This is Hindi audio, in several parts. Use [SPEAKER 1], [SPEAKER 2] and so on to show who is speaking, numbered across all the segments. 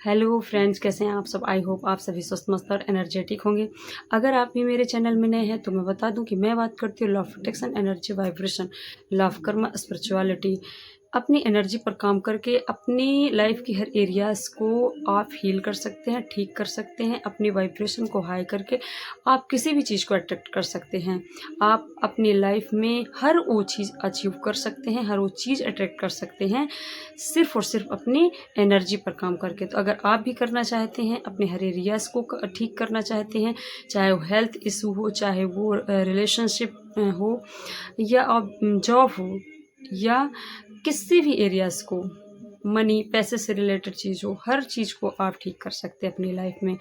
[SPEAKER 1] हेलो फ्रेंड्स, कैसे हैं आप सब। आई होप आप सभी स्वस्थ मस्त और एनर्जेटिक होंगे। अगर आप भी मेरे चैनल में नए हैं तो मैं बता दूं कि मैं बात करती हूँ law of protection, energy vibration, law of Karma, spirituality. अपनी एनर्जी पर काम करके अपनी लाइफ की हर एरियाज को आप हील कर सकते हैं, ठीक कर सकते हैं। अपनी वाइब्रेशन को हाई करके आप किसी भी चीज़ को अट्रैक्ट कर सकते हैं। आप अपनी लाइफ में हर वो चीज़ अचीव कर सकते हैं, हर वो चीज़ अट्रैक्ट कर सकते हैं, सिर्फ और सिर्फ अपनी एनर्जी पर काम करके। तो अगर आप भी करना चाहते हैं, अपने हर एरियाज को ठीक करना चाहते हैं, चाहे वो हेल्थ इशू हो, चाहे वो रिलेशनशिप हो, या आप जॉब हो, या किसी भी एरियाज को, मनी पैसे से रिलेटेड चीज़ हो, हर चीज़ को आप ठीक कर सकते हैं अपनी लाइफ में।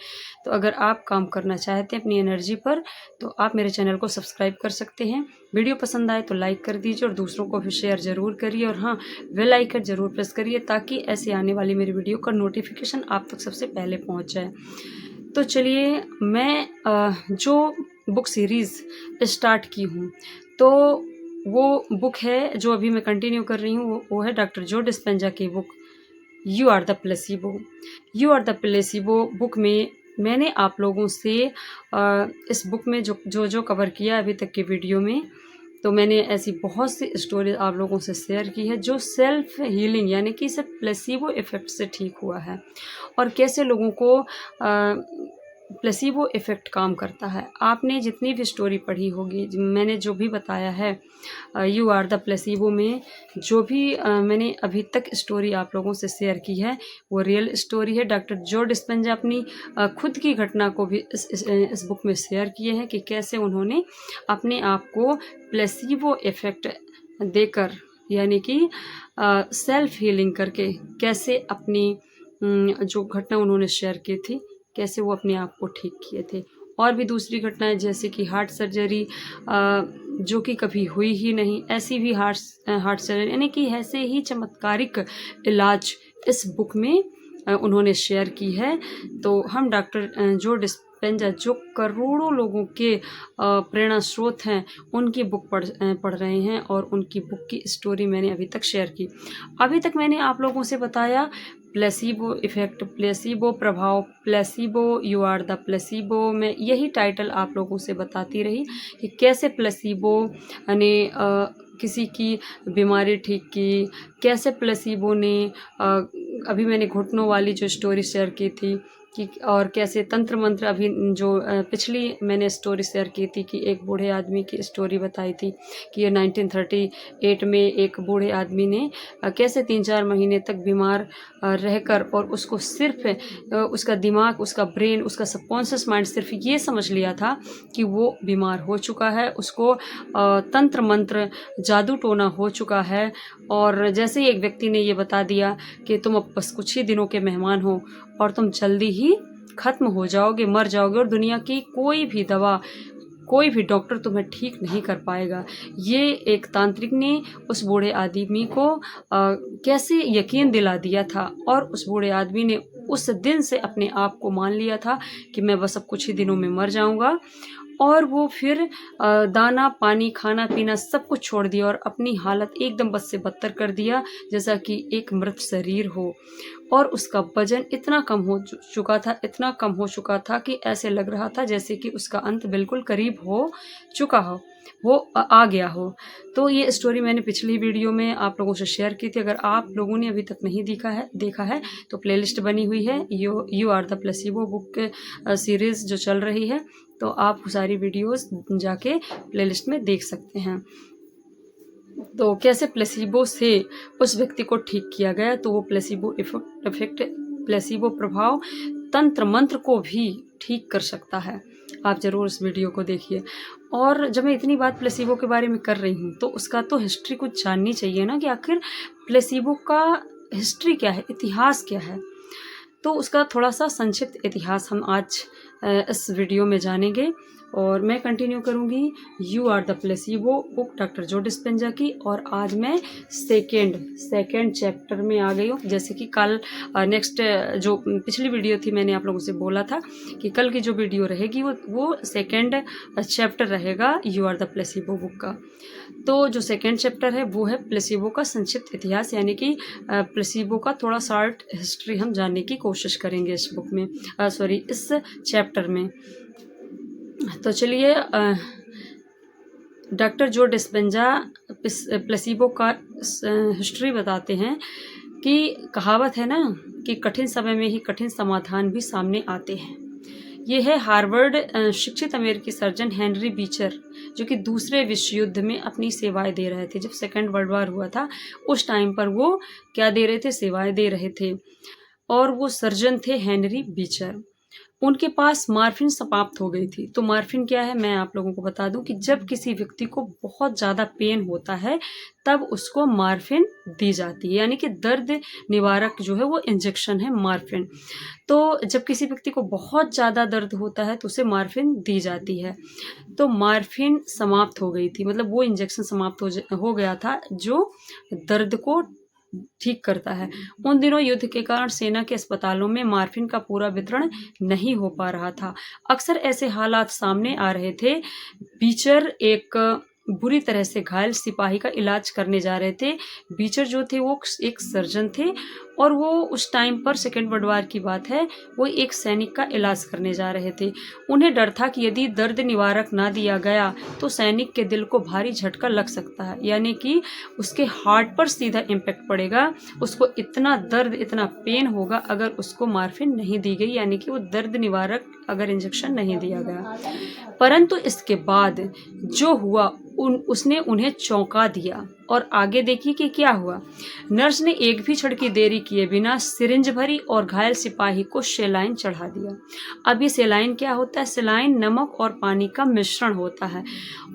[SPEAKER 1] तो अगर आप काम करना चाहते हैं अपनी एनर्जी पर तो आप मेरे चैनल को सब्सक्राइब कर सकते हैं। वीडियो पसंद आए तो लाइक कर दीजिए और दूसरों को भी शेयर ज़रूर करिए, और हाँ, बेल आइकन ज़रूर प्रेस करिए ताकि ऐसे आने वाली मेरी वीडियो का नोटिफिकेशन आप तक सबसे पहले पहुँच जाए। तो चलिए, मैं जो बुक सीरीज़ स्टार्ट की हूँ, तो वो बुक है जो अभी मैं कंटिन्यू कर रही हूँ, वो है डॉक्टर जो डिस्पेंजा की book you are the placebo. You are the placebo book में मैंने आप लोगों से इस बुक में जो जो कवर किया अभी तक के वीडियो में, तो मैंने ऐसी बहुत सी स्टोरी आप लोगों से शेयर की है जो सेल्फ हीलिंग यानी कि सिर्फ प्लेसिबो इफ़ेक्ट से ठीक हुआ है, और कैसे लोगों को प्लेसिबो इफ़ेक्ट काम करता है। आपने जितनी भी स्टोरी पढ़ी होगी, मैंने जो भी बताया है यू आर द प्लेसिबो में, जो भी मैंने अभी तक स्टोरी आप लोगों से शेयर की है वो रियल स्टोरी है। डॉक्टर जो डिस्पेंजा अपनी खुद की घटना को भी इस बुक में शेयर किए हैं कि कैसे उन्होंने अपने आप को प्लेसिबो इफ़ेक्ट देकर, यानी कि सेल्फ हीलिंग करके, कैसे अपनी जो घटना उन्होंने शेयर की थी, कैसे वो अपने आप को ठीक किए थे। और भी दूसरी घटनाएं जैसे कि हार्ट सर्जरी, जो कि कभी हुई ही नहीं, ऐसी भी हार्ट सर्जरी, यानी कि ऐसे ही चमत्कारिक इलाज इस बुक में उन्होंने शेयर की है। तो हम डॉक्टर जो डिस्पेंजा, जो करोड़ों लोगों के प्रेरणा स्रोत हैं, उनकी बुक पढ़ रहे हैं, और उनकी बुक की स्टोरी मैंने अभी तक शेयर की। अभी तक मैंने आप लोगों से बताया प्लेसिबो इफ़ेक्ट, प्लेसिबो प्रभाव, placebo, you are the placebo. मैं यही टाइटल आप लोगों से बताती रही कि कैसे प्लेसिबो ने किसी की बीमारी ठीक की, कैसे प्लेसिबो ने अभी मैंने घुटनों वाली जो स्टोरी शेयर की थी कि, और कैसे तंत्र मंत्र, अभी जो पिछली मैंने स्टोरी शेयर की थी कि एक बूढ़े आदमी की स्टोरी बताई थी कि ये 1938 में एक बूढ़े आदमी ने कैसे 3-4 महीने तक बीमार रहकर, और उसको सिर्फ उसका दिमाग, उसका ब्रेन, उसका सबकॉन्शियस माइंड सिर्फ ये समझ लिया था कि वो बीमार हो चुका है, उसको तंत्र मंत्र, जादू टोना हो चुका है। और जैसे ही एक व्यक्ति ने ये बता दिया कि तुम अब बस कुछ ही दिनों के मेहमान हो और तुम जल्दी ही ख़त्म हो जाओगे, मर जाओगे, और दुनिया की कोई भी दवा, कोई भी डॉक्टर तुम्हें ठीक नहीं कर पाएगा। ये एक तांत्रिक ने उस बूढ़े आदमी को कैसे यकीन दिला दिया था, और उस बूढ़े आदमी ने उस दिन से अपने आप को मान लिया था कि मैं बस अब कुछ ही दिनों में मर जाऊंगा। और वो फिर दाना पानी, खाना पीना सब कुछ छोड़ दिया और अपनी हालत एकदम बद से बदतर कर दिया, जैसा कि एक मृत शरीर हो। और उसका वजन इतना कम हो चुका था, इतना कम हो चुका था कि ऐसे लग रहा था जैसे कि उसका अंत बिल्कुल करीब हो चुका हो, वो आ गया हो। तो ये स्टोरी मैंने पिछली वीडियो में आप लोगों से शेयर की थी। अगर आप लोगों ने अभी तक नहीं देखा है तो प्लेलिस्ट बनी हुई है, you are the placebo book series जो चल रही है, तो आप सारी वीडियोस जाके प्लेलिस्ट में देख सकते हैं। तो कैसे प्लेसिबो से उस व्यक्ति को ठीक किया गया, तो वो प्लेसिबो इफेक्ट, प्लेसिबो प्रभाव तंत्र मंत्र को भी ठीक कर सकता है। आप ज़रूर उस वीडियो को देखिए। और जब मैं इतनी बात प्लेसिबो के बारे में कर रही हूँ तो उसका तो हिस्ट्री कुछ जाननी चाहिए ना, कि आखिर प्लेसिबो का हिस्ट्री क्या है, इतिहास क्या है। तो उसका थोड़ा सा संक्षिप्त इतिहास हम आज इस वीडियो में जानेंगे। और मैं कंटिन्यू करूँगी you are the placebo book doctor Joe Dispenza की। और आज मैं सेकेंड चैप्टर में आ गई हूँ। जैसे कि कल नेक्स्ट जो पिछली वीडियो थी, मैंने आप लोगों से बोला था कि कल की जो वीडियो रहेगी वो सेकेंड चैप्टर रहेगा you are the placebo book का। तो जो सेकेंड चैप्टर है वो है प्लेसिबो का संक्षिप्त इतिहास, यानी कि प्लेसिबो का थोड़ा शॉर्ट हिस्ट्री हम जानने की कोशिश करेंगे इस बुक में, इस चैप्टर में। तो चलिए डॉक्टर जो डिस्पेंजा प्लेसिबो का हिस्ट्री बताते हैं कि कहावत है ना कि कठिन समय में ही कठिन समाधान भी सामने आते हैं। ये है हार्वर्ड शिक्षित अमेरिकी सर्जन हेनरी बीचर, जो कि दूसरे विश्व युद्ध में अपनी सेवाएं दे रहे थे। जब सेकेंड वर्ल्ड वॉर हुआ था उस टाइम पर वो क्या दे रहे थे, सेवाएं दे रहे थे। और वो सर्जन थे हेनरी बीचर। उनके पास मार्फिन समाप्त हो गई थी। तो मार्फिन क्या है मैं आप लोगों को बता दूं कि जब किसी व्यक्ति को बहुत ज़्यादा पेन होता है तब उसको मार्फिन दी जाती है, यानी कि दर्द निवारक जो है वो इंजेक्शन है मार्फिन। तो जब किसी व्यक्ति को बहुत ज़्यादा दर्द होता है तो उसे मार्फिन दी जाती है। तो मार्फिन समाप्त हो गई थी, मतलब वो इंजेक्शन समाप्त हो गया था जो दर्द को ठीक करता है। उन दिनों युद्ध के कारण सेना के अस्पतालों में मार्फिन का पूरा वितरण नहीं हो पा रहा था। अक्सर ऐसे हालात सामने आ रहे थे। बीचर एक बुरी तरह से घायल सिपाही का इलाज करने जा रहे थे। बीचर जो थे वो एक सर्जन थे और वो उस टाइम पर सेकेंड वर्ल्ड वॉर की बात है, वो एक सैनिक का इलाज करने जा रहे थे। उन्हें डर था कि यदि दर्द निवारक ना दिया गया तो सैनिक के दिल को भारी झटका लग सकता है, यानी कि उसके हार्ट पर सीधा इम्पैक्ट पड़ेगा। उसको इतना दर्द, इतना पेन होगा अगर उसको मार्फिन नहीं दी गई, यानी कि वो दर्द निवारक अगर इंजेक्शन नहीं दिया गया। परंतु इसके बाद जो हुआ उसने उन्हें चौंका दिया। और आगे देखिए कि क्या हुआ। नर्स ने एक भी क्षण की देरी किए बिना सिरिंज भरी और घायल सिपाही को सेलाइन चढ़ा दिया। अब ये सेलाइन क्या होता है? सेलाइन नमक और पानी का मिश्रण होता है।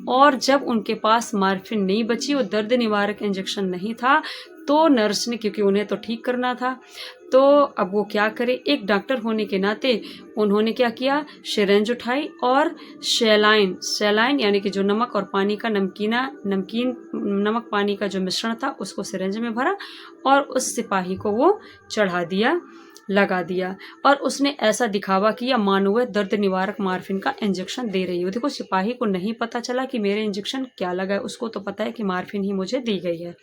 [SPEAKER 1] और जब उनके पास मार्फिन नहीं बची और दर्द निवारक इंजेक्शन नहीं था तो नर्स ने, क्योंकि उन्हें तो ठीक करना था, तो अब वो क्या करे, एक डॉक्टर होने के नाते उन्होंने क्या किया, सिरिंज उठाई और सेलाइन यानी कि जो नमक और पानी का नमकीन नमक पानी का जो मिश्रण था उसको सिरिंज में भरा और उस सिपाही को वो चढ़ा दिया, लगा दिया। और उसने ऐसा दिखावा किया मानो वह दर्द निवारक मार्फिन का इंजेक्शन दे रही हो। देखो, सिपाही को नहीं पता चला कि मेरे इंजेक्शन क्या लगा है, उसको तो पता है कि मार्फिन ही मुझे दी गई है।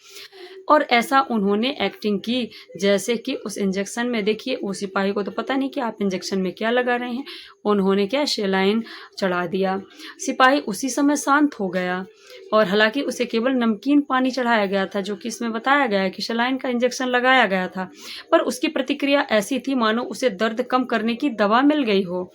[SPEAKER 1] और ऐसा उन्होंने एक्टिंग की जैसे कि उस इंजेक्शन में, देखिए वो सिपाही को तो पता नहीं कि आप इंजेक्शन में क्या लगा रहे हैं। उन्होंने क्या, सेलाइन चढ़ा दिया। सिपाही उसी समय शांत हो गया और हालांकि उसे केवल नमकीन पानी चढ़ाया गया था, जो कि इसमें बताया गया है कि सेलाइन का इंजेक्शन लगाया गया था, पर उसकी प्रतिक्रिया ऐसी थी मानो उसे दर्द कम करने की दवा मिल गई हो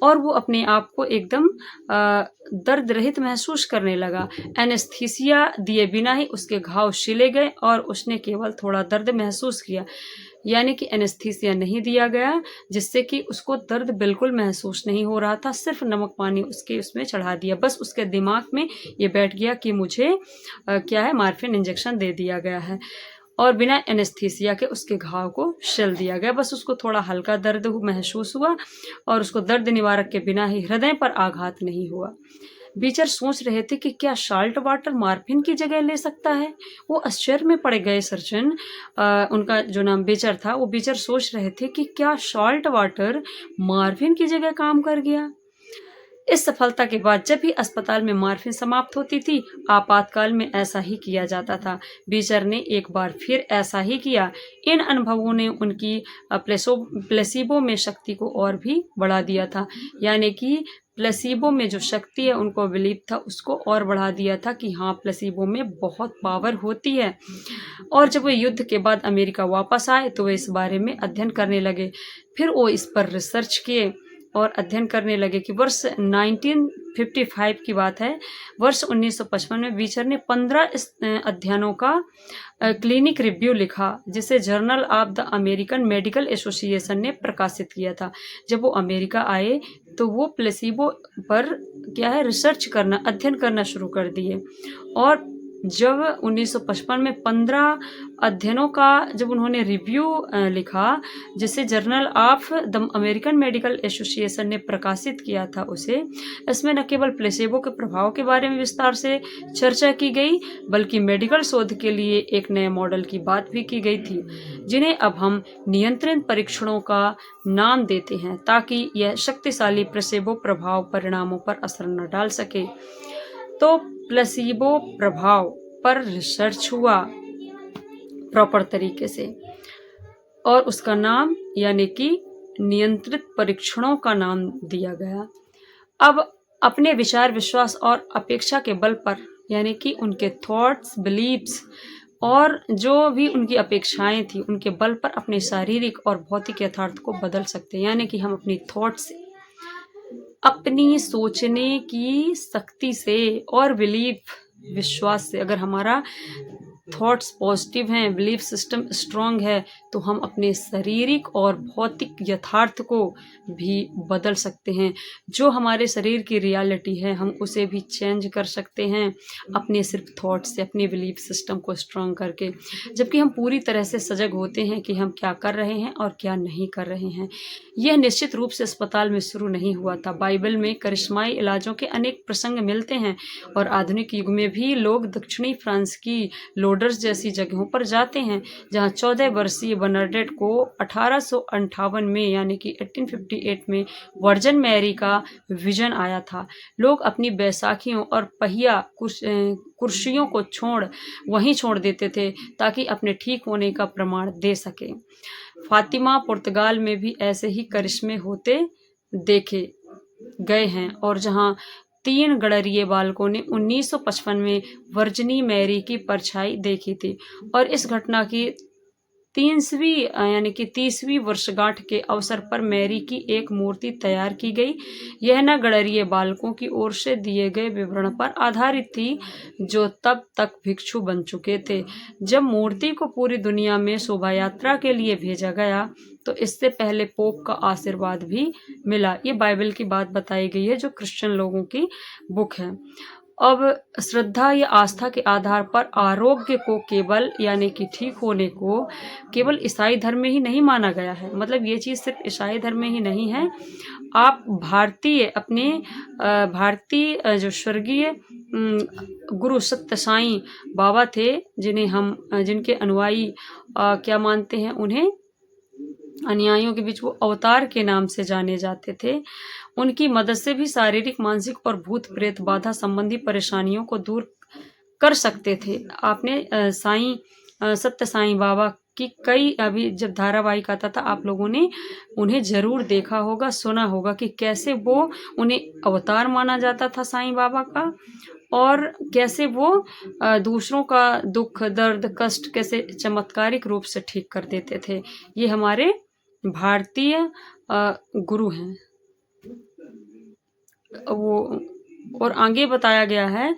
[SPEAKER 1] और वो अपने आप को एकदम दर्द रहित महसूस करने लगा। एनेस्थीसिया दिए बिना ही उसके घाव सिले गए और उसने केवल थोड़ा दर्द महसूस किया, यानी कि एनेस्थीसिया नहीं दिया गया जिससे कि उसको दर्द बिल्कुल महसूस नहीं हो रहा था। सिर्फ नमक पानी उसमें चढ़ा दिया, बस उसके दिमाग में ये बैठ गया कि मुझे क्या है, मार्फिन इंजेक्शन दे दिया गया है और बिना एनेस्थीसिया के उसके घाव को सिल दिया गया। बस उसको थोड़ा हल्का दर्द महसूस हुआ और उसको दर्द निवारक के बिना ही हृदय पर आघात नहीं हुआ। बीचर सोच रहे थे कि क्या साल्ट वाटर मार्फिन की जगह ले सकता है। वो आश्चर्य में पड़ गए। सर्जन, उनका जो नाम बीचर था, वो बीचर सोच रहे थे कि क्या साल्ट वाटर मार्फिन की जगह काम कर गया। इस सफलता के बाद जब भी अस्पताल में मार्फिन समाप्त होती थी, आपातकाल में ऐसा ही किया जाता था। बीचर ने एक बार फिर ऐसा ही किया। इन अनुभवों ने उनकी प्लेसिबो में शक्ति को और भी बढ़ा दिया था, यानी कि प्लेसिबो में जो शक्ति है उनको बिलीव था, उसको और बढ़ा दिया था कि हाँ, प्लेसिबो में बहुत पावर होती है। और जब वो युद्ध के बाद अमेरिका वापस आए तो वे इस बारे में अध्ययन करने लगे। फिर वो इस पर रिसर्च किए और अध्ययन करने लगे कि वर्ष 1955 की बात है। वर्ष 1955 में बीचर ने 15 अध्ययनों का क्लिनिक रिव्यू लिखा, जिसे journal of the American medical association ने प्रकाशित किया था। जब वो अमेरिका आए तो वो प्लेसिबो पर क्या है, रिसर्च करना, अध्ययन करना शुरू कर दिए और जब 1955 में 15 अध्ययनों का जब उन्होंने रिव्यू लिखा, जिसे journal of the American medical association ने प्रकाशित किया था उसे, इसमें न केवल प्लेसेबो के प्रभाव के बारे में विस्तार से चर्चा की गई, बल्कि मेडिकल शोध के लिए एक नए मॉडल की बात भी की गई थी, जिन्हें अब हम नियंत्रित परीक्षणों का नाम देते हैं, ताकि यह शक्तिशाली प्लेसेबो प्रभाव परिणामों पर असर न डाल सके। तो प्लेसीबो प्रभाव पर रिसर्च हुआ प्रॉपर तरीके से, और उसका नाम यानी कि नियंत्रित परीक्षणों का नाम दिया गया। अब अपने विचार, विश्वास और अपेक्षा के बल पर, यानी कि उनके थॉट्स, बिलीव्स और जो भी उनकी अपेक्षाएं थी, उनके बल पर अपने शारीरिक और भौतिक यथार्थ को बदल सकते हैं। यानी कि हम अपनी थॉट्स, अपनी सोचने की शक्ति से और बिलीफ, विश्वास से, अगर हमारा थॉट्स पॉजिटिव हैं, बिलीफ सिस्टम स्ट्रांग है, तो हम अपने शारीरिक और भौतिक यथार्थ को भी बदल सकते हैं। जो हमारे शरीर की रियलिटी है, हम उसे भी चेंज कर सकते हैं अपने सिर्फ थॉट्स से, अपने बिलीफ सिस्टम को स्ट्रांग करके। जबकि हम पूरी तरह से सजग होते हैं कि हम क्या कर रहे हैं और क्या नहीं कर रहे हैं। यह निश्चित रूप से अस्पताल में शुरू नहीं हुआ था। बाइबल में करिश्माई इलाजों के अनेक प्रसंग मिलते हैं, और आधुनिक युग में भी लोग दक्षिणी फ्रांस की लोडर्स जैसी जगहों पर जाते हैं, जहां 14 वर्षीय बर्नाडेट को 1858 में, यानी कि 1858 में वर्जन मैरी का विजन आया था। लोग अपनी बैसाखियों और पहिया कुर्सियों को वहीं छोड़ देते थे, ताकि अपने ठीक होने का प्रमाण दे सके। फातिमा, पुर्तगाल में भी ऐसे ही करिश्मे होते देखे गए हैं, और जहां 3 गडरिये बालकों ने 1955 में वर्जिनी मैरी की परछाई देखी थी, और इस घटना की 30वीं वर्षगांठ के अवसर पर मैरी की एक मूर्ति तैयार की गई। यह न गडरिये बालकों की ओर से दिए गए विवरण पर आधारित थी, जो तब तक भिक्षु बन चुके थे। जब मूर्ति को पूरी दुनिया में शोभा यात्रा के लिए भेजा गया, तो इससे पहले पोप का आशीर्वाद भी मिला। ये बाइबल की बात बताई गई है, जो क्रिश्चियन लोगों की बुक है। अब श्रद्धा या आस्था के आधार पर आरोग्य को केवल, यानी कि ठीक होने को केवल ईसाई धर्म में ही नहीं माना गया है। मतलब ये चीज़ सिर्फ ईसाई धर्म में ही नहीं है। आप भारतीय जो स्वर्गीय गुरु सत्य साईं बाबा थे, जिनके अनुयायी क्या मानते हैं, उन्हें अनुयायियों के बीच वो अवतार के नाम से जाने जाते थे। उनकी मदद से भी शारीरिक, मानसिक और भूत प्रेत बाधा संबंधी परेशानियों को दूर कर सकते थे। आपने सत्य साईं बाबा की कई, अभी जब धारावाहिक आता था, आप लोगों ने उन्हें जरूर देखा होगा, सुना होगा कि कैसे वो, उन्हें अवतार माना जाता था साईं बाबा का, और कैसे वो दूसरों का दुख, दर्द, कष्ट कैसे चमत्कारिक रूप से ठीक कर देते थे। ये हमारे भारतीय गुरु हैं वो। और आगे बताया गया है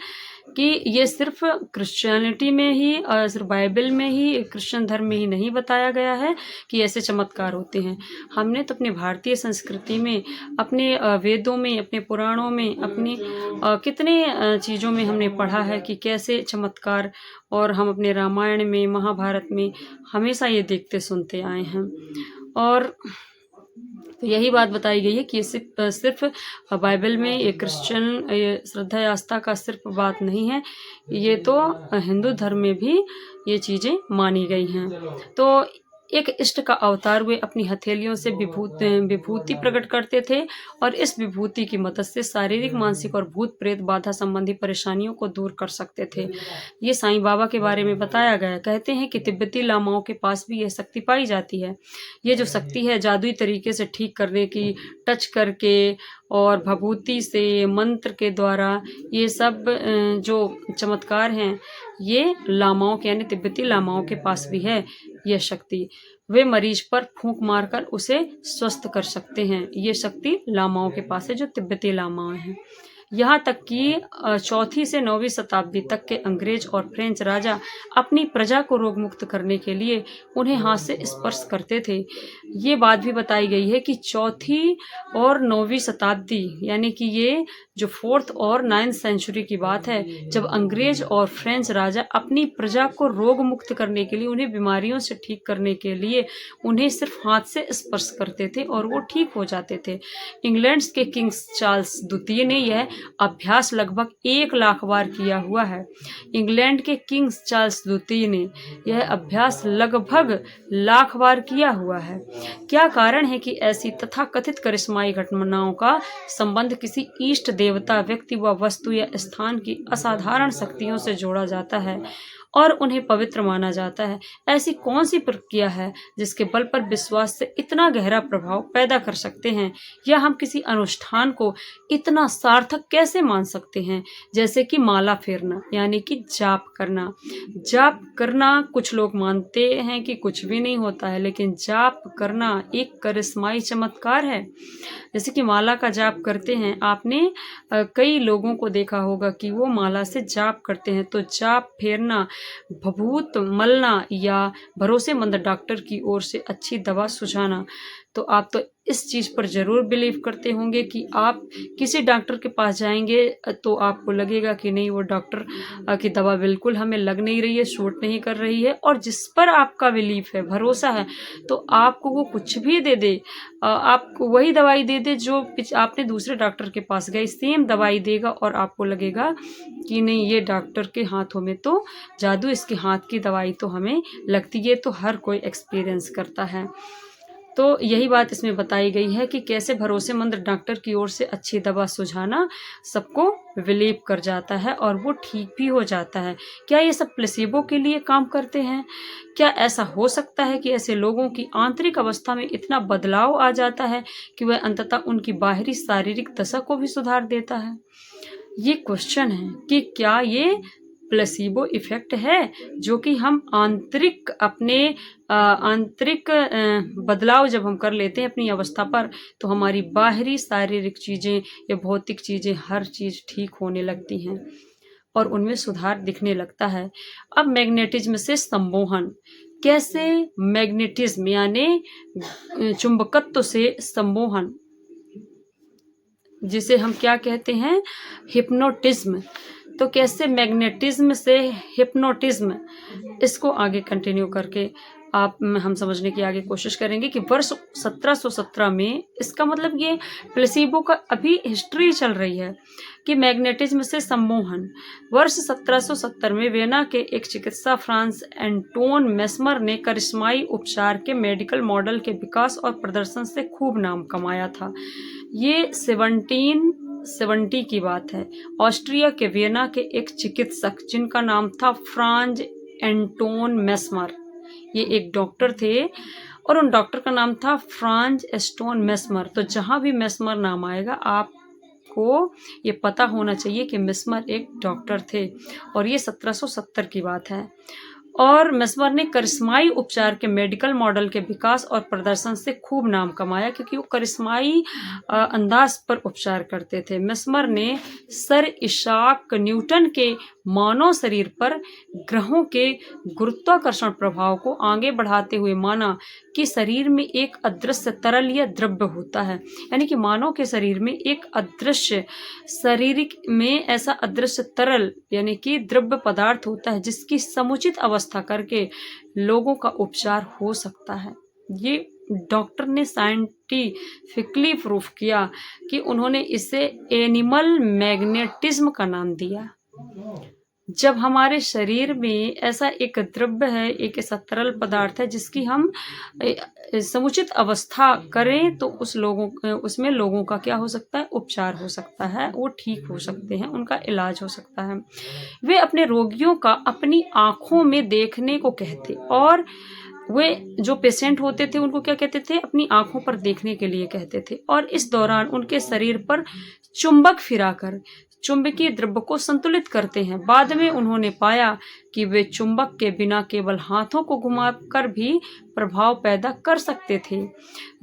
[SPEAKER 1] कि ये सिर्फ क्रिश्चियनिटी में ही, सिर्फ बाइबल में ही, क्रिश्चियन धर्म में ही नहीं बताया गया है कि ऐसे चमत्कार होते हैं। हमने तो अपने भारतीय संस्कृति में, अपने वेदों में, अपने पुराणों में, अपनी कितने चीज़ों में हमने पढ़ा है कि कैसे चमत्कार, और हम अपने रामायण में, महाभारत में हमेशा ये देखते सुनते आए हैं। और तो यही बात बताई गई है कि ये सिर्फ बाइबल में, ये क्रिश्चियन, ये श्रद्धा आस्था का सिर्फ बात नहीं है, ये तो हिंदू धर्म में भी ये चीज़ें मानी गई हैं। तो एक इष्ट का अवतार वे अपनी हथेलियों से विभूति प्रकट करते थे, और इस विभूति की मदद से शारीरिक, मानसिक और भूत प्रेत बाधा संबंधी परेशानियों को दूर कर सकते थे। ये साईं बाबा के बारे में बताया गया। कहते हैं कि तिब्बती लामाओं के पास भी यह शक्ति पाई जाती है। ये जो शक्ति है, जादुई तरीके से ठीक करने की, टच करके और भभूति से, मंत्र के द्वारा, ये सब जो चमत्कार हैं, ये लामाओं के, यानी तिब्बती लामाओं के पास भी है यह शक्ति। वे मरीज पर फूंक मारकर उसे स्वस्थ कर सकते हैं। ये शक्ति लामाओं के पास है, जो तिब्बती लामाएं हैं। यहाँ तक कि 4वीं से 9वीं शताब्दी तक के अंग्रेज और फ्रेंच राजा अपनी प्रजा को रोग मुक्त करने के लिए उन्हें हाथ से स्पर्श करते थे। ये बात भी बताई गई है कि 4वीं और 9वीं शताब्दी, यानी कि ये जो 4th और 9th सेंचुरी की बात है, जब अंग्रेज और फ्रेंच राजा अपनी प्रजा को रोग मुक्त करने के लिए, उन्हें बीमारियों से ठीक करने के लिए उन्हें सिर्फ हाथ से स्पर्श करते थे और वो ठीक हो जाते थे। इंग्लैंड के किंग चार्ल्स द्वितीय ने यह अभ्यास लगभग 1 लाख बार किया हुआ है। इंग्लैंड के किंग चार्ल्स द्वितीय ने यह अभ्यास लगभग लाख बार किया हुआ है। क्या कारण है कि ऐसी तथाकथित करिश्माई घटनाओं का संबंध किसी इष्ट देवता, व्यक्ति व वस्तु या स्थान की असाधारण शक्तियों से जोड़ा जाता है और उन्हें पवित्र माना जाता है? ऐसी कौन सी प्रक्रिया है जिसके बल पर विश्वास से इतना गहरा प्रभाव पैदा कर सकते हैं, या हम किसी अनुष्ठान को इतना सार्थक कैसे मान सकते हैं, जैसे कि माला फेरना यानी कि जाप करना? जाप करना कुछ लोग मानते हैं कि कुछ भी नहीं होता है, लेकिन जाप करना एक करिश्माई चमत्कार है। जैसे कि माला का जाप करते हैं, आपने कई लोगों को देखा होगा कि वो माला से जाप करते हैं। तो जाप फेरना, भभूत मलना या भरोसेमंद डॉक्टर की ओर से अच्छी दवा सुझाना, तो आप तो इस चीज़ पर ज़रूर बिलीव करते होंगे कि आप किसी डॉक्टर के पास जाएंगे तो आपको लगेगा कि नहीं, वो डॉक्टर की दवा बिल्कुल हमें लग नहीं रही है, सूट नहीं कर रही है, और जिस पर आपका बिलीफ है, भरोसा है, तो आपको वो कुछ भी दे दे, आपको वही दवाई दे दे जो आपने दूसरे डॉक्टर के पास गए, सेम दवाई देगा और आपको लगेगा कि नहीं, ये डॉक्टर के हाथों में तो जादू, इसके हाथ की दवाई तो हमें लगती है। तो हर कोई एक्सपीरियंस करता है। तो यही बात इसमें बताई गई है कि कैसे भरोसेमंद डॉक्टर की ओर से अच्छी दवा सुझाना सबको बिलीव कर जाता है और वो ठीक भी हो जाता है। क्या ये सब प्लेसिबो के लिए काम करते हैं? क्या ऐसा हो सकता है कि ऐसे लोगों की आंतरिक अवस्था में इतना बदलाव आ जाता है कि वह अंततः उनकी बाहरी शारीरिक दशा को भी सुधार देता है? ये क्वेश्चन है कि क्या ये प्लेसिबो इफेक्ट है जो कि हम आंतरिक अपने आंतरिक बदलाव जब हम कर लेते हैं अपनी अवस्था पर, तो हमारी बाहरी शारीरिक चीज़ें या भौतिक चीज़ें हर चीज़ ठीक होने लगती हैं और उनमें सुधार दिखने लगता है। अब मैग्नेटिज्म से संमोहन, कैसे मैग्नेटिज्म यानी चुंबकत्व से सम्मोहन, जिसे हम क्या कहते हैं, हिप्नोटिज्म, तो कैसे मैग्नेटिज्म से हिप्नोटिज्म, इसको आगे कंटिन्यू करके हम समझने की आगे कोशिश करेंगे कि वर्ष 1717 में, इसका मतलब ये प्लेसिबो का अभी हिस्ट्री चल रही है कि मैग्नेटिज्म से सम्मोहन। वर्ष 1770 में वियना के एक चिकित्सा फ्रांस एंटोन मेस्मर ने करिश्माई उपचार के मेडिकल मॉडल के विकास और प्रदर्शन से खूब नाम कमाया था। ये 1770 की बात है। ऑस्ट्रिया के वियना के एक चिकित्सक जिनका नाम था फ्रांज एंटोन मेस्मर, ये एक डॉक्टर थे और उन डॉक्टर का नाम था फ्रांज एस्टोन मेस्मर। तो जहाँ भी मेस्मर नाम आएगा आपको ये पता होना चाहिए कि मेस्मर एक डॉक्टर थे और ये 1770 की बात है। और मेस्मर ने करिश्माई उपचार के मेडिकल मॉडल के विकास और प्रदर्शन से खूब नाम कमाया क्योंकि वो करिश्माई अंदाज पर उपचार करते थे। मेस्मर ने सर इसाक न्यूटन के मानव शरीर पर ग्रहों के गुरुत्वाकर्षण प्रभाव को आगे बढ़ाते हुए माना कि शरीर में एक अदृश्य तरल या द्रव्य होता है, यानी कि मानव के शरीर में एक अदृश्य, शारीरिक में ऐसा अदृश्य तरल यानी कि द्रव्य पदार्थ होता है जिसकी समुचित अवस्था करके लोगों का उपचार हो सकता है। ये डॉक्टर ने साइंटिफिकली प्रूफ किया कि उन्होंने इसे एनिमल मैग्नेटिज्म का नाम दिया। जब हमारे शरीर में ऐसा एक द्रव्य है, एक ऐसा तरल पदार्थ है जिसकी हम समुचित अवस्था करें तो उसमें लोगों का क्या हो सकता है, उपचार हो सकता है, वो ठीक हो सकते हैं, उनका इलाज हो सकता है। वे अपने रोगियों का अपनी आंखों में देखने को कहते और वे जो पेशेंट होते थे उनको क्या कहते थे, अपनी आंखों पर देखने के लिए कहते थे और इस दौरान उनके शरीर पर चुंबक फिराकर चुंबकीय द्रव्य को संतुलित करते हैं। बाद में उन्होंने पाया कि वे चुंबक के बिना केवल हाथों को घुमाकर भी प्रभाव पैदा कर सकते थे।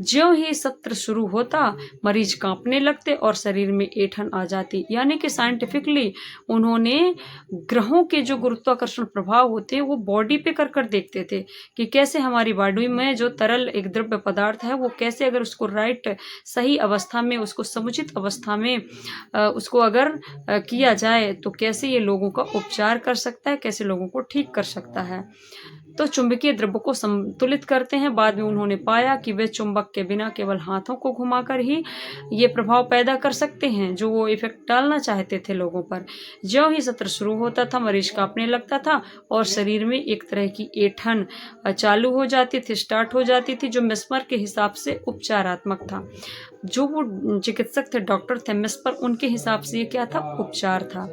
[SPEAKER 1] ज्यों ही सत्र शुरू होता मरीज कांपने लगते और शरीर में ऐंठन आ जाती। यानी कि साइंटिफिकली उन्होंने ग्रहों के जो गुरुत्वाकर्षण प्रभाव होते हैं वो बॉडी पे कर कर देखते थे कि कैसे हमारी बॉडी में जो तरल एक द्रव्य पदार्थ है वो कैसे अगर उसको राइट सही अवस्था में उसको समुचित अवस्था में उसको अगर किया जाए तो कैसे ये लोगों का उपचार कर सकता है, कैसे लोगों को ठीक कर सकता है। तो चुंबकीय द्रव्य को संतुलित करते हैं। बाद में उन्होंने पाया कि वे चुंबक के बिना केवल हाथों को घुमाकर ही ये प्रभाव पैदा कर सकते हैं जो वो इफेक्ट डालना चाहते थे लोगों पर। ज्यों ही सत्र शुरू होता था मरीज कांपने लगता था और शरीर में एक तरह की ऐंठन चालू हो जाती थी, स्टार्ट हो जाती थी, जो मेस्मर के हिसाब से उपचारात्मक था। जो वो चिकित्सक थे, डॉक्टर थे मेस्मर, उनके हिसाब से ये क्या था, उपचार था।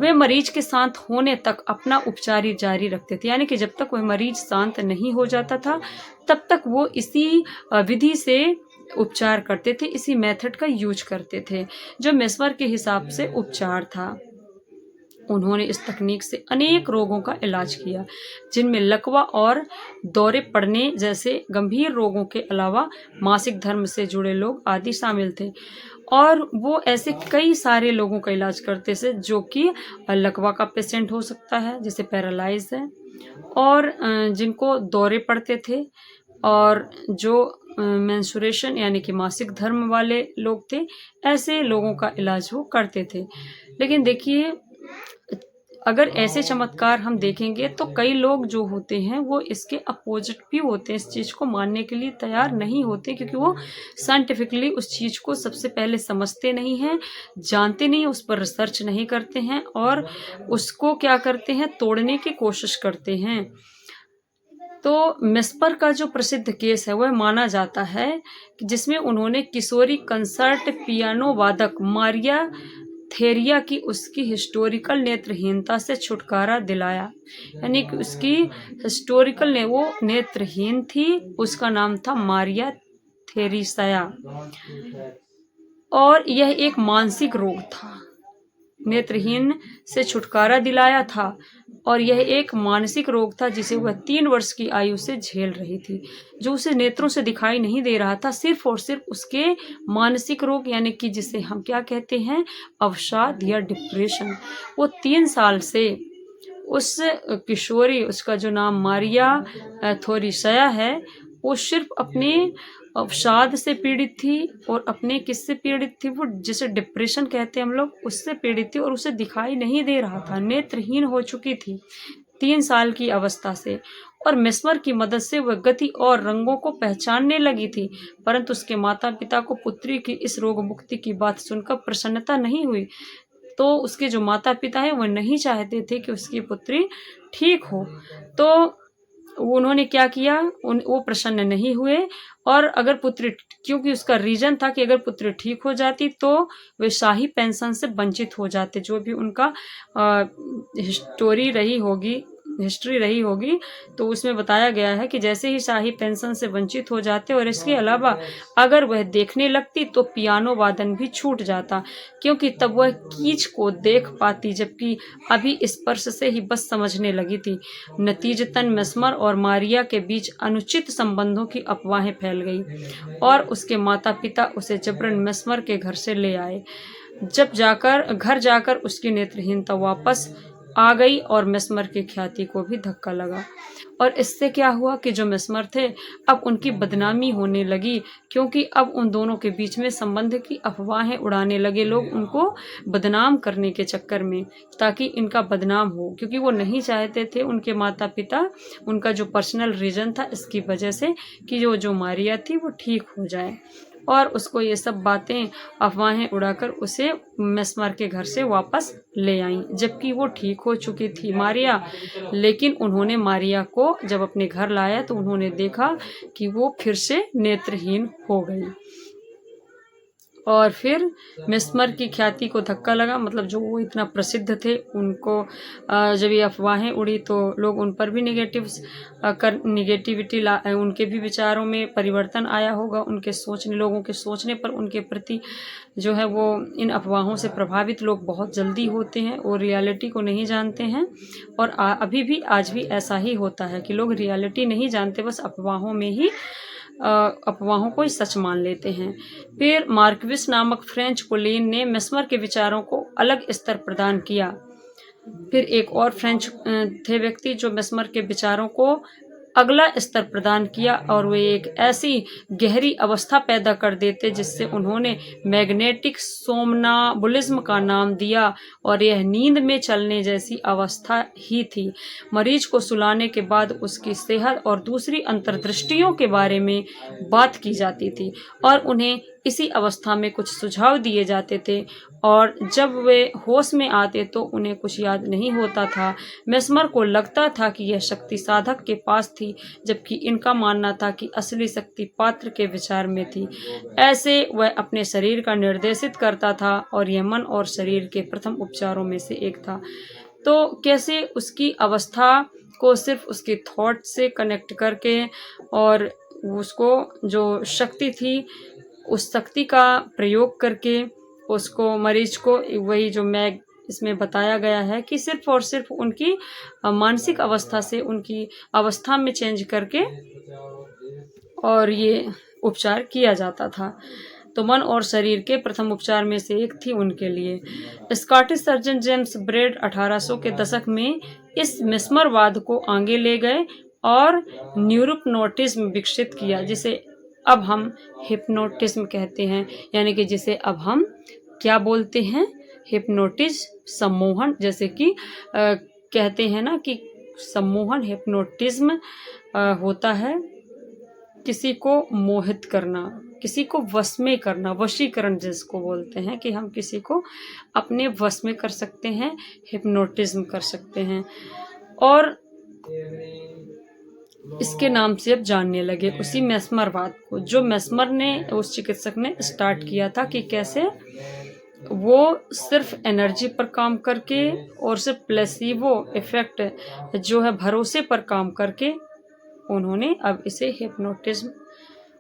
[SPEAKER 1] वे मरीज के शांत होने तक अपना उपचार जारी रखते थे। यानी कि जब तक वह मरीज शांत नहीं हो जाता था तब तक वो इसी विधि से उपचार करते थे, इसी मेथड का यूज करते थे जो मेस्मर के हिसाब से उपचार था। उन्होंने इस तकनीक से अनेक रोगों का इलाज किया जिनमें लकवा और दौरे पड़ने जैसे गंभीर रोगों के अलावा मासिक धर्म से जुड़े लोग आदि शामिल थे। और वो ऐसे कई सारे लोगों का इलाज करते थे जो कि लकवा का पेशेंट हो सकता है जिसे पैरालाइज है, और जिनको दौरे पड़ते थे, और जो मेंस्ट्रुएशन यानी कि मासिक धर्म वाले लोग थे, ऐसे लोगों का इलाज वो करते थे। लेकिन देखिए अगर ऐसे चमत्कार हम देखेंगे तो कई लोग जो होते हैं वो इसके अपोजिट भी होते हैं, इस चीज़ को मानने के लिए तैयार नहीं होते क्योंकि वो साइंटिफिकली उस चीज़ को सबसे पहले समझते नहीं हैं, जानते नहीं, उस पर रिसर्च नहीं करते हैं और उसको क्या करते हैं, तोड़ने की कोशिश करते हैं। तो मेस्पर का जो प्रसिद्ध केस है वह माना जाता है कि जिसमें उन्होंने किशोरी कंसर्ट पियानो वादक मारिया थेरिया की उसकी हिस्टोरिकल नेत्रहीनता से छुटकारा दिलाया। यानी कि उसकी हिस्टोरिकल ने वो नेत्रहीन थी, उसका नाम था मारिया थेरिसाया, और यह एक मानसिक रोग था। नेत्रहीन से छुटकारा दिलाया था और यह एक मानसिक रोग था जिसे वह 3 वर्ष की आयु से झेल रही थी, जो उसे नेत्रों से दिखाई नहीं दे रहा था, सिर्फ और सिर्फ उसके मानसिक रोग यानी कि जिसे हम क्या कहते हैं, अवसाद या डिप्रेशन। वो 3 साल से उस किशोरी, उसका जो नाम मारिया थोरिसाया है, वो सिर्फ अपने अवसाद से पीड़ित थी और अपने किससे पीड़ित थी, वो जिसे डिप्रेशन कहते हैं हम लोग, उससे पीड़ित थी और उसे दिखाई नहीं दे रहा था, नेत्रहीन हो चुकी थी 3 साल की अवस्था से। और मेस्मर की मदद से वह गति और रंगों को पहचानने लगी थी, परंतु उसके माता पिता को पुत्री की इस रोग मुक्ति की बात सुनकर प्रसन्नता नहीं हुई। तो उसके जो माता पिता हैं वह नहीं चाहते थे कि उसकी पुत्री ठीक हो, तो उन्होंने क्या किया, वो प्रसन्न नहीं हुए। और अगर पुत्री, क्योंकि उसका रीजन था कि अगर पुत्री ठीक हो जाती तो वे शाही पेंशन से वंचित हो जाते, जो भी उनका हिस्ट्री रही होगी तो उसमें बताया गया है कि जैसे ही शाही पेंशन से वंचित हो जाते, और इसके अलावा अगर वह देखने लगती तो पियानो वादन भी छूट जाता, क्योंकि तब वह कीच को देख पाती, जबकि अभी स्पर्श से ही बस समझने लगी थी। नतीजतन मेस्मर और मारिया के बीच अनुचित संबंधों की अफवाहें फैल गई और उसके माता पिता उसे जबरन मेस्मर के घर से ले आए। घर जाकर उसकी नेत्रहीनता वापस आ गई और मेस्मर की ख्याति को भी धक्का लगा। और इससे क्या हुआ कि जो मेस्मर थे अब उनकी बदनामी होने लगी, क्योंकि अब उन दोनों के बीच में संबंध की अफवाहें उड़ाने लगे लोग उनको बदनाम करने के चक्कर में, ताकि इनका बदनाम हो, क्योंकि वो नहीं चाहते थे उनके माता पिता, उनका जो पर्सनल रीजन था इसकी वजह से कि जो मारिया थी वो ठीक हो जाए। और उसको ये सब बातें अफवाहें उड़ाकर उसे मेस्मर के घर से वापस ले आईं, जबकि वो ठीक हो चुकी थी मारिया। लेकिन उन्होंने मारिया को जब अपने घर लाया तो उन्होंने देखा कि वो फिर से नेत्रहीन हो गई। और फिर मेस्मर की ख्याति को धक्का लगा, मतलब जो वो इतना प्रसिद्ध थे उनको जब ये अफवाहें उड़ी तो लोग उन पर भी निगेटिविटी उनके भी विचारों में परिवर्तन आया होगा, उनके सोचने लोगों के सोचने पर उनके प्रति जो है वो इन अफवाहों से प्रभावित लोग बहुत जल्दी होते हैं और रियलिटी को नहीं जानते हैं। और अभी भी आज भी ऐसा ही होता है कि लोग रियलिटी नहीं जानते, बस अफवाहों को ही सच मान लेते हैं। फिर मार्क्विस नामक फ्रेंच कुलीन ने मेस्मर के विचारों को अलग स्तर प्रदान किया। फिर एक और फ्रेंच थे व्यक्ति जो मेस्मर के विचारों को अगला स्तर प्रदान किया और वे एक ऐसी गहरी अवस्था पैदा कर देते जिससे उन्होंने मैग्नेटिक सोमनाबुलिज्म का नाम दिया, और यह नींद में चलने जैसी अवस्था ही थी। मरीज को सुलाने के बाद उसकी सेहत और दूसरी अंतर्दृष्टियों के बारे में बात की जाती थी और उन्हें इसी अवस्था में कुछ सुझाव दिए जाते थे, और जब वे होश में आते तो उन्हें कुछ याद नहीं होता था। मेस्मर को लगता था कि यह शक्ति साधक के पास थी, जबकि इनका मानना था कि असली शक्ति पात्र के विचार में थी। ऐसे वह अपने शरीर का निर्देशित करता था और यह मन और शरीर के प्रथम उपचारों में से एक था। तो कैसे उसकी अवस्था को सिर्फ उसके थॉट से कनेक्ट करके और उसको जो शक्ति थी उस शक्ति का प्रयोग करके उसको मरीज को वही जो मैं इसमें बताया गया है कि सिर्फ और सिर्फ उनकी मानसिक अवस्था से उनकी अवस्था में चेंज करके और ये उपचार किया जाता था। तो मन और शरीर के प्रथम उपचार में से एक थी उनके लिए। स्कॉटिश सर्जन जेम्स ब्रेड 1800 के दशक में इस मेस्मरवाद को आगे ले गए और न्यूरोप्नोटिज्म विकसित किया, जिसे अब हम हिप्नोटिज्म कहते हैं, यानी कि जिसे अब हम क्या बोलते हैं, हिप्नोटिज्म, सम्मोहन। जैसे कि कहते हैं ना कि सम्मोहन हिप्नोटिज्म होता है किसी को मोहित करना, किसी को वश में करना, वशीकरण जिसको बोलते हैं कि हम किसी को अपने वश में कर सकते हैं, हिप्नोटिज्म कर सकते हैं। और इसके नाम से अब जानने लगे उसी मेस्मरवाद को, जो मेस्मर ने उस चिकित्सक ने स्टार्ट किया था कि कैसे वो सिर्फ एनर्जी पर काम करके और सिर्फ प्लेसिबो इफेक्ट जो है भरोसे पर काम करके उन्होंने अब इसे हिप्नोटिज्म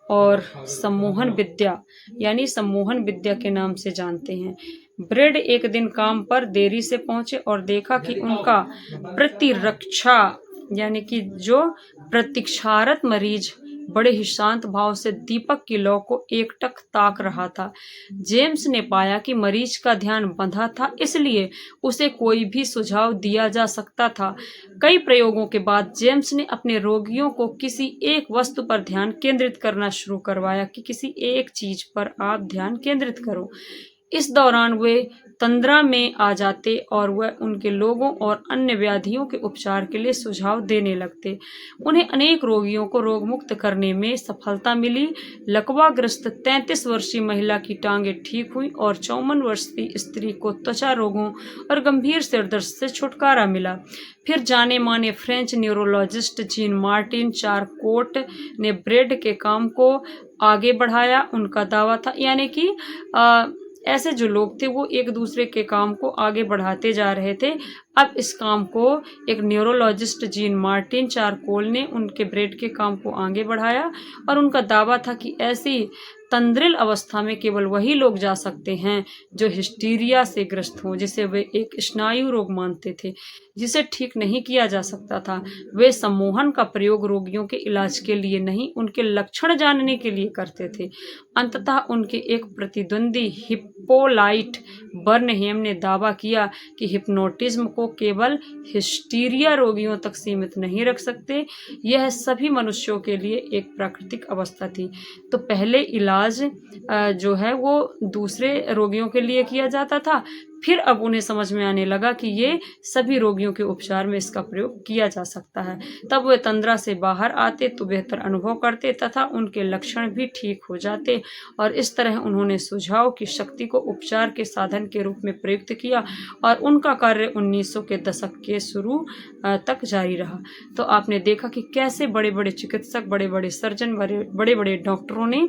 [SPEAKER 1] और सम्मोहन विद्या यानी सम्मोहन विद्या के नाम से जानते हैं। ब्रेड एक दिन काम पर देरी से पहुंचे और देखा कि उनका प्रतिरक्षा यानी कि जो प्रतीक्षारत मरीज बड़े ही शांत भाव से दीपक की लौ को एकटक ताक रहा था। जेम्स ने पाया कि मरीज का ध्यान बंधा था, इसलिए उसे कोई भी सुझाव दिया जा सकता था। कई प्रयोगों के बाद जेम्स ने अपने रोगियों को किसी एक वस्तु पर ध्यान केंद्रित करना शुरू करवाया कि किसी एक चीज पर आप ध्यान केंद्रित करो। इस दौरान वे तंद्रा में आ जाते और वह उनके लोगों और अन्य व्याधियों के उपचार के लिए सुझाव देने लगते। उन्हें अनेक रोगियों को रोगमुक्त करने में सफलता मिली। लकवाग्रस्त 33 वर्षीय महिला की टांगें ठीक हुई और 54 वर्षीय स्त्री को त्वचा रोगों और गंभीर सिरदर्द से छुटकारा मिला। फिर जाने माने French neurologist gene Martin Charcot ने ब्रेड के काम को आगे बढ़ाया। उनका दावा था, यानी कि ऐसे जो लोग थे वो एक दूसरे के काम को आगे बढ़ाते जा रहे थे। अब इस काम को एक न्यूरोलॉजिस्ट जीन मार्टिन चारकोल ने उनके ब्रेड के काम को आगे बढ़ाया और उनका दावा था कि ऐसी तंद्रिल अवस्था में केवल वही लोग जा सकते हैं जो हिस्टीरिया से ग्रस्त हों, जिसे वे एक स्नायु रोग मानते थे जिसे ठीक नहीं किया जा सकता था। वे सम्मोहन का प्रयोग रोगियों के इलाज के लिए नहीं, उनके लक्षण जानने के लिए करते थे। अंततः उनके एक प्रतिद्वंदी हिप्पोलाइट बर्नहेम ने दावा किया कि हिप्नोटिज्म को केवल हिस्टीरिया रोगियों तक सीमित नहीं रख सकते, यह सभी मनुष्यों के लिए एक प्राकृतिक अवस्था थी। तो पहले इलाज जो है वो दूसरे रोगियों के लिए किया जाता था, फिर अब उन्हें समझ में आने लगा कि ये सभी रोगियों के उपचार में इसका प्रयोग किया जा सकता है। तब वे तंद्रा से बाहर आते तो बेहतर अनुभव करते तथा उनके लक्षण भी ठीक हो जाते, और इस तरह उन्होंने सुझाव की शक्ति को उपचार के साधन के रूप में प्रयुक्त किया और उनका कार्य 1900 के दशक के शुरू तक जारी रहा। तो आपने देखा कि कैसे बड़े बड़े चिकित्सक, बड़े बड़े सर्जन, बड़े बड़े डॉक्टरों ने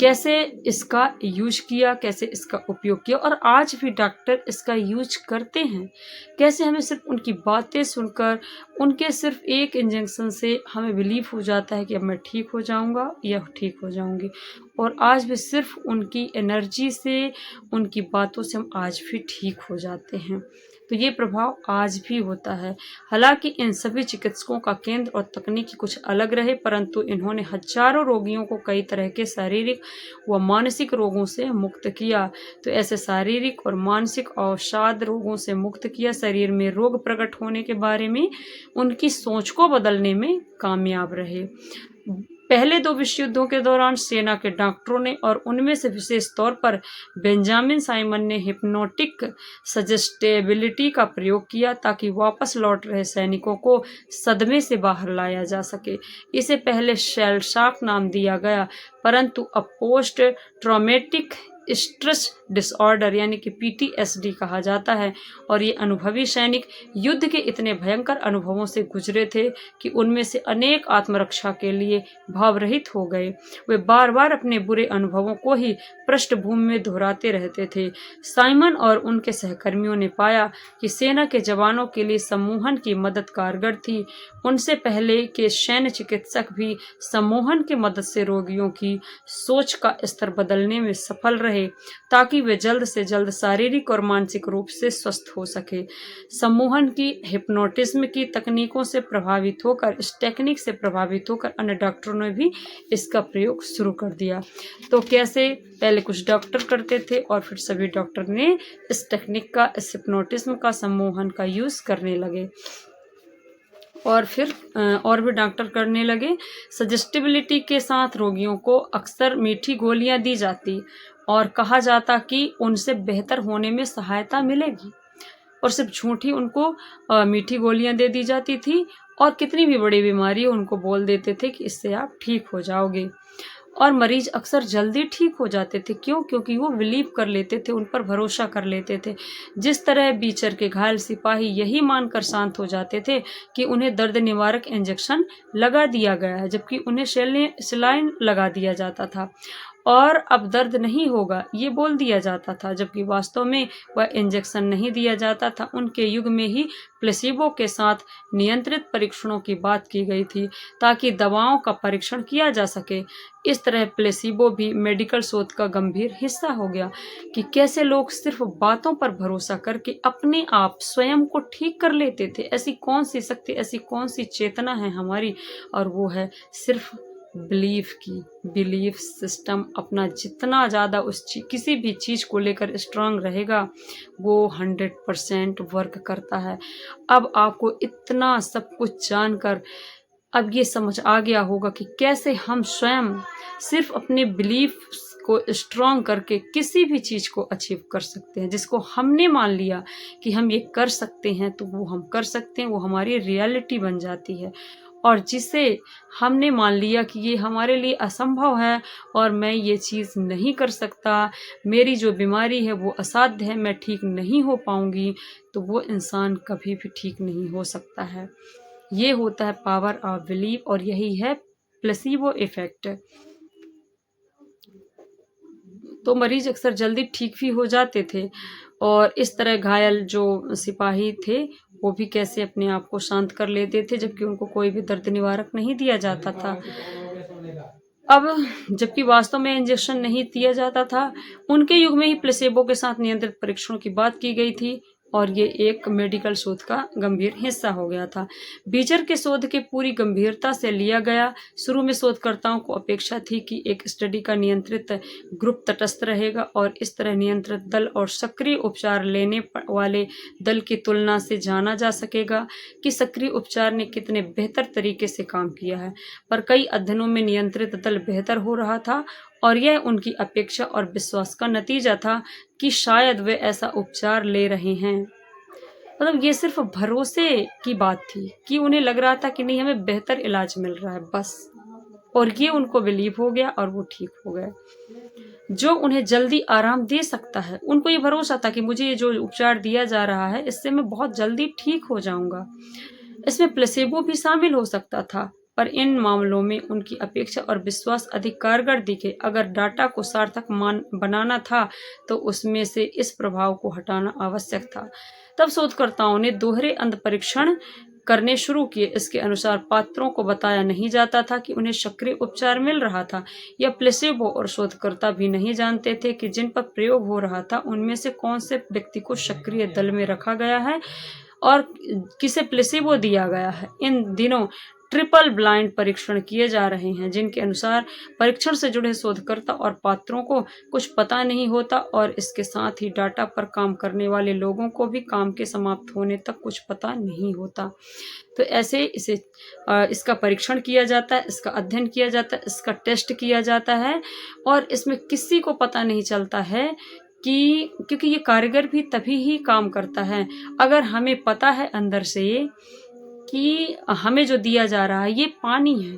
[SPEAKER 1] कैसे इसका यूज किया, कैसे इसका उपयोग किया और आज भी डॉक्टर इसका यूज करते हैं। कैसे हमें सिर्फ उनकी बातें सुनकर, उनके सिर्फ एक इंजेक्शन से हमें बिलीव हो जाता है कि अब मैं ठीक हो जाऊँगा या ठीक हो जाऊँगी। और आज भी सिर्फ उनकी एनर्जी से, उनकी बातों से हम आज भी ठीक हो जाते हैं। तो ये प्रभाव आज भी होता है। हालाँकि इन सभी चिकित्सकों का केंद्र और तकनीकी कुछ अलग रहे, परंतु इन्होंने हज़ारों रोगियों को कई तरह के शारीरिक व मानसिक रोगों से मुक्त किया। तो ऐसे शारीरिक और मानसिक अवसाद रोगों से मुक्त किया, शरीर में रोग प्रकट होने के बारे में उनकी सोच को बदलने में कामयाब रहे। पहले 2 विश्व युद्धों के दौरान सेना के डॉक्टरों ने और उनमें से विशेष तौर पर बेंजामिन साइमन ने हिप्नोटिक सजेस्टेबिलिटी का प्रयोग किया ताकि वापस लौट रहे सैनिकों को सदमे से बाहर लाया जा सके। इसे पहले शेल शॉक नाम दिया गया, परंतु अब पोस्ट ट्रॉमेटिक स्ट्रेस डिसऑर्डर यानी कि PTSD कहा जाता है। और ये अनुभवी सैनिक युद्ध के इतने भयंकर अनुभवों से गुजरे थे कि उनमें से अनेक आत्मरक्षा के लिए भावरहित हो गए। वे बार बार अपने बुरे अनुभवों को ही पृष्ठभूमि में दोहराते रहते थे। साइमन और उनके सहकर्मियों ने पाया कि सेना के जवानों के लिए सम्मोहन की मदद कारगर थी। उनसे पहले के सैन्य चिकित्सक भी सम्मोहन की मदद से रोगियों की सोच का स्तर बदलने में सफल रहे ताकि वे जल्द से जल्द शारीरिक और मानसिक रूप से स्वस्थ हो सके। सम्मोहन की, हिप्नोटिज्म की तकनीकों से प्रभावित होकर, इस टेक्निक से प्रभावित होकर अन्य डॉक्टरों ने भी इसका प्रयोग शुरू कर दिया। तो कैसे पहले कुछ डॉक्टर करते थे और फिर सभी डॉक्टर ने इस टेक्निक का, इस हिप्नोटिज्म का, सम्मोहन का यूज करने लगे और फिर और भी डॉक्टर करने लगे। सजेस्टिबिलिटी के साथ रोगियों को अक्सर मीठी गोलियां दी जाती और कहा जाता कि उनसे बेहतर होने में सहायता मिलेगी, और सिर्फ झूठी उनको मीठी गोलियां दे दी जाती थी और कितनी भी बड़ी बीमारी हो उनको बोल देते थे कि इससे आप ठीक हो जाओगे। और मरीज अक्सर जल्दी ठीक हो जाते थे। क्यों? क्योंकि वो बिलीव कर लेते थे, उन पर भरोसा कर लेते थे। जिस तरह बीचर के घायल सिपाही यही मानकर शांत हो जाते थे कि उन्हें दर्द निवारक इंजेक्शन लगा दिया गया है, जबकि उन्हें सेलाइन लगा दिया जाता था और अब दर्द नहीं होगा ये बोल दिया जाता था, जबकि वास्तव में वह इंजेक्शन नहीं दिया जाता था। उनके युग में ही प्लेसिबो के साथ नियंत्रित परीक्षणों की बात की गई थी ताकि दवाओं का परीक्षण किया जा सके। इस तरह प्लेसिबो भी मेडिकल शोध का गंभीर हिस्सा हो गया कि कैसे लोग सिर्फ बातों पर भरोसा करके अपने आप स्वयं को ठीक कर लेते थे। ऐसी कौन सी शक्ति, ऐसी कौन सी चेतना है हमारी, और वो है सिर्फ बिलीफ की। बिलीफ सिस्टम अपना जितना ज़्यादा किसी भी चीज़ को लेकर स्ट्रांग रहेगा वो 100% वर्क करता है। अब आपको इतना सब कुछ जानकर अब ये समझ आ गया होगा कि कैसे हम स्वयं सिर्फ अपने बिलीफ को स्ट्रांग करके किसी भी चीज़ को अचीव कर सकते हैं। जिसको हमने मान लिया कि हम ये कर सकते हैं तो वो हम कर सकते हैं, वो हमारी रियलिटी बन जाती है। और जिसे हमने मान लिया कि ये हमारे लिए असंभव है और मैं ये चीज़ नहीं कर सकता, मेरी जो बीमारी है वो असाध्य है, मैं ठीक नहीं हो पाऊंगी, तो वो इंसान कभी भी ठीक नहीं हो सकता है। ये होता है पावर ऑफ बिलीफ और यही है प्लेसिबो इफेक्ट। तो मरीज अक्सर जल्दी ठीक भी हो जाते थे। और इस तरह घायल जो सिपाही थे वो भी कैसे अपने आप को शांत कर लेते थे, जबकि उनको कोई भी दर्द निवारक नहीं दिया जाता था। अब जबकि वास्तव में इंजेक्शन नहीं दिया जाता था, उनके युग में ही प्लेसेबो के साथ नियंत्रित परीक्षणों की बात की गई थी और ये एक मेडिकल शोध का गंभीर हिस्सा हो गया था। बीचर के शोध के पूरी गंभीरता से लिया गया। शुरू में शोधकर्ताओं को अपेक्षा थी कि एक स्टडी का नियंत्रित ग्रुप तटस्थ रहेगा और इस तरह नियंत्रित दल और सक्रिय उपचार लेने वाले दल की तुलना से जाना जा सकेगा कि सक्रिय उपचार ने कितने बेहतर तरीके से काम किया है। पर कई अध्ययनों में नियंत्रित दल बेहतर हो रहा था और यह उनकी अपेक्षा और विश्वास का नतीजा था कि शायद वे ऐसा उपचार ले रहे हैं। मतलब ये सिर्फ भरोसे की बात थी कि उन्हें लग रहा था कि नहीं, हमें बेहतर इलाज मिल रहा है बस, और ये उनको बिलीव हो गया और वो ठीक हो गए। जो उन्हें जल्दी आराम दे सकता है, उनको ये भरोसा था कि मुझे ये जो उपचार दिया जा रहा है इससे मैं बहुत जल्दी ठीक हो जाऊंगा। इसमें प्लेसेबो भी शामिल हो सकता था पर इन मामलों में उनकी अपेक्षा और विश्वास अधिक कारगर दिखे। अगर डाटा को सार्थक बनाना था तो उसमें से इस प्रभाव को हटाना आवश्यक था। तब शोधकर्ताओं ने दोहरे अंध परीक्षण करने शुरू किए। इसके अनुसार पात्रों को बताया नहीं जाता था कि उन्हें सक्रिय उपचार मिल रहा था या प्लेसेबो, और शोधकर्ता भी नहीं जानते थे कि जिन पर प्रयोग हो रहा था उनमें से कौन से व्यक्ति को सक्रिय दल में रखा गया है और किसे प्लेसेबो दिया गया है। इन दिनों ट्रिपल ब्लाइंड परीक्षण किए जा रहे हैं जिनके अनुसार परीक्षण से जुड़े शोधकर्ता और पात्रों को कुछ पता नहीं होता और इसके साथ ही डाटा पर काम करने वाले लोगों को भी काम के समाप्त होने तक कुछ पता नहीं होता। तो ऐसे इसका परीक्षण किया जाता है, इसका अध्ययन किया जाता है, इसका टेस्ट किया जाता है और इसमें किसी को पता नहीं चलता है कि क्योंकि ये कारगर भी तभी ही काम करता है अगर हमें पता है अंदर से कि हमें जो दिया जा रहा है ये पानी है,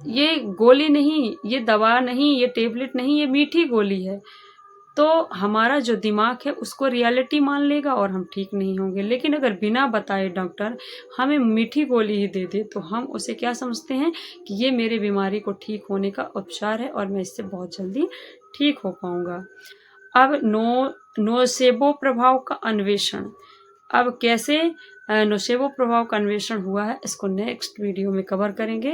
[SPEAKER 1] ये गोली नहीं, ये दवा नहीं, ये टेबलेट नहीं, ये मीठी गोली है। तो हमारा जो दिमाग है उसको रियलिटी मान लेगा और हम ठीक नहीं होंगे। लेकिन अगर बिना बताए डॉक्टर हमें मीठी गोली ही दे दे तो हम उसे क्या समझते हैं कि ये मेरे बीमारी को ठीक होने का उपचार है और मैं इससे बहुत जल्दी ठीक हो पाऊंगा। अब नोसेबो प्रभाव का अन्वेषण। अब कैसे नोसेबो प्रभाव का अन्वेषण हुआ है इसको नेक्स्ट वीडियो में कवर करेंगे।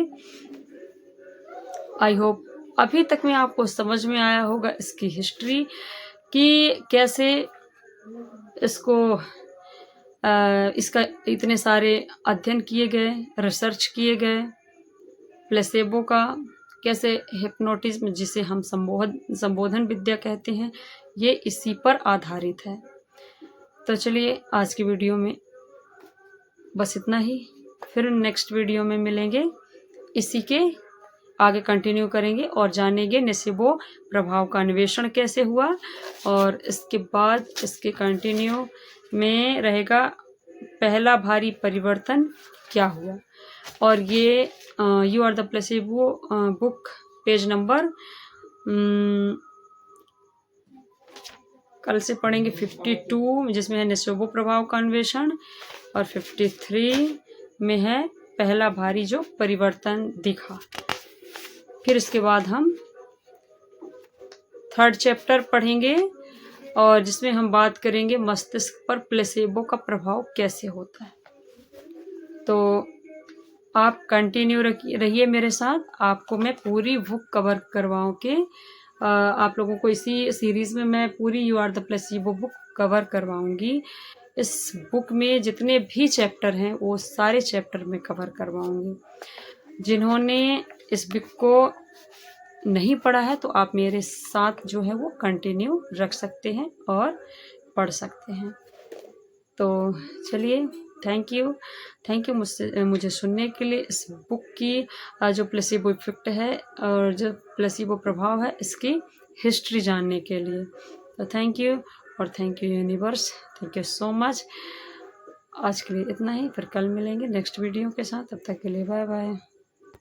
[SPEAKER 1] आई होप अभी तक में आपको समझ में आया होगा इसकी हिस्ट्री कि कैसे इसको इसका इतने सारे अध्ययन किए गए, रिसर्च किए गए। प्लेसेबो का कैसे हिप्नोटिज्म जिसे हम संबोधन विद्या कहते हैं ये इसी पर आधारित है। तो चलिए आज की वीडियो में बस इतना ही, फिर नेक्स्ट वीडियो में मिलेंगे, इसी के आगे कंटिन्यू करेंगे और जानेंगे नोसेबो प्रभाव का अन्वेषण कैसे हुआ और इसके बाद इसके कंटिन्यू में रहेगा पहला भारी परिवर्तन क्या हुआ। और ये you are the placebo book page number कल से पढ़ेंगे 52 जिसमें है नोसेबो प्रभाव का अन्वेषण और 53 में है पहला भारी जो परिवर्तन दिखा। फिर इसके बाद हम 3rd चैप्टर पढ़ेंगे और जिसमें हम बात करेंगे मस्तिष्क पर प्लेसेबो का प्रभाव कैसे होता है। तो आप कंटिन्यू रहिए मेरे साथ, आपको मैं पूरी बुक कवर करवाऊँ के आप लोगों को इसी सीरीज़ में मैं पूरी you are the placebo book cover करवाऊँगी। इस बुक में जितने भी चैप्टर हैं वो सारे चैप्टर में कवर करवाऊँगी। जिन्होंने इस बुक को नहीं पढ़ा है तो आप मेरे साथ जो है वो कंटिन्यू रख सकते हैं और पढ़ सकते हैं। तो चलिए थैंक यू मुझे सुनने के लिए। इस बुक की जो प्लेसेबो इफेक्ट है और जो प्लेसेबो प्रभाव है इसकी हिस्ट्री जानने के लिए। तो थैंक यू और thank you universe, thank you so much. आज के लिए इतना ही, फिर कल मिलेंगे नेक्स्ट वीडियो के साथ। तब तक के लिए बाय बाय।